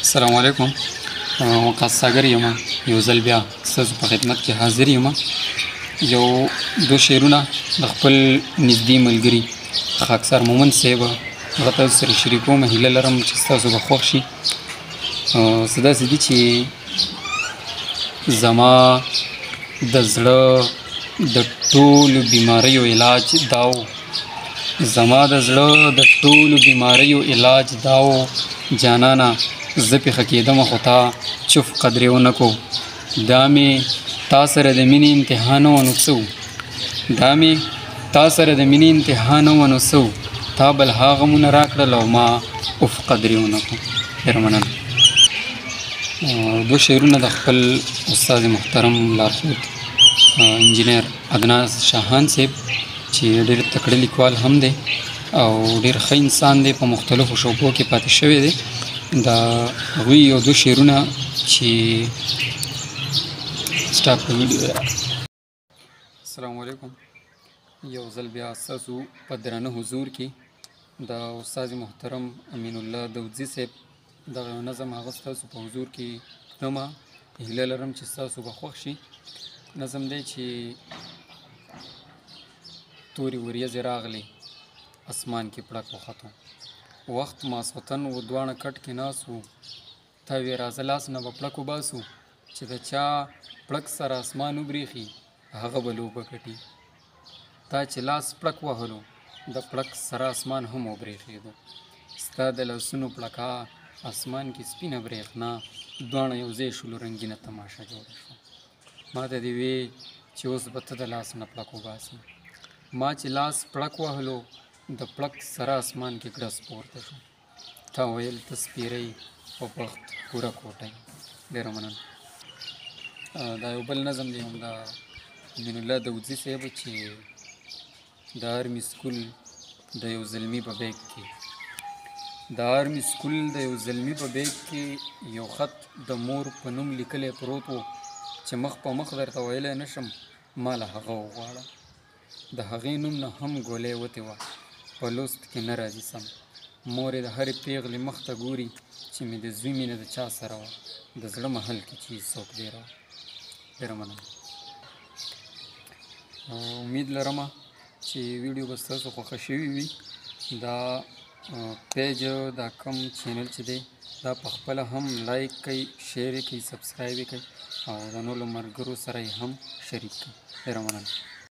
السلام علیکم. وقاص ساګر یم. یو ځل بیا ستاسو په خدمت کې حاضر یم. یو دو شعرونه د خپل نږدې ملګري خاکسار مومند صاحب هغه تاسو سره شریکوم. هیله لرم چې ستاسو به خوښ شي. څه داسې دي چې زما د زړه د ټولو بیماریو علاج دا و، زما د زړه د ټولو بیماریو علاج دا و، جانانه زه پېښه کېدمه خو تا چف قدرې ونه کو. دا مې تا سره د مینې انتها نه وه نو څه و، دا مې تا سره د مینې انتها نه وه نو څه و، تا بل ها غمونه راکړل او ما اف قدرې ونه کو. ډېره مننه. دو شعرونه د خپل استاد محترم لارښود انجینر ادناس شاهان صاحب چې ډېر تکړه لیکوال هم دی او ډېر ښه انسان دی، په مختلفو شعبو کې پاتې شوی دی. د هغوی یو دو شعرونه چې سټاپ په ویډیو. السلام علیکم. یو ځل بیا ستاسو په درانه حضور کې د استاد محترم امین الله دودزي صاحب دغه یو نظم هغه ستاسو په حضور کې کړمه. هیله لرم چې ستاسو به خوښ شي. نظم دی چې تورې وریځې راغلې اسمان کې پړک وختو، وخت ماسخوتن و دواړه کټ کې ناست وو، تا وې راځه لاس نه به پړک وباسو، چې د چا پړک سره اسمان وبریښي هغه به لوبه کټي. تا چې لاس پړک وهلو د پړک سره اسمان هم وبریښېدو، ستا د لاسونو پړکا اسمان کې سپینه برېښنا، دواړه یو ځای شولو رنګینه تماشه جوړه شوه. ما ته دې وې چې اوس به ته د لاس نه پړک وباسې، ما چې لاس پړک وهلو د پړک سره اسمان کې ګړز پورته شو، تا ویل ته سپیری په بخت پوره کوټی. ډېره مننه. دا یو بل نظم دی هم د امین الله دودزي صاحب چې د آرمي سکول د یو زلمي په بیگ کې، د آرمي سکول د یو زلمي په بیگ کې یو خط د مور په نوم لیکلی پروت و، چې مخ په مخ درته ویلی نشم ما له هغه وغواړه. د هغې نوم نه هم ګولۍ وتې وه په لوست کې نه راځي سم، مور یې د هرې پیغلې مخ ته ګوري چې مې د زوی مینه د چا سره وه، د زړه محل کې چې څوک دیره وه. ډېره مننه. امید لرمه چې ویډیو به ستاسو خوښه شوي وي. دا پیج دا کم چینل چې دی دا په خپله هم لایک کوئ، شیر یې کوئ، سبسکرایب یې کوئ او د نورو ملګرو سره یې هم شریک کړئ. ډېره مننه.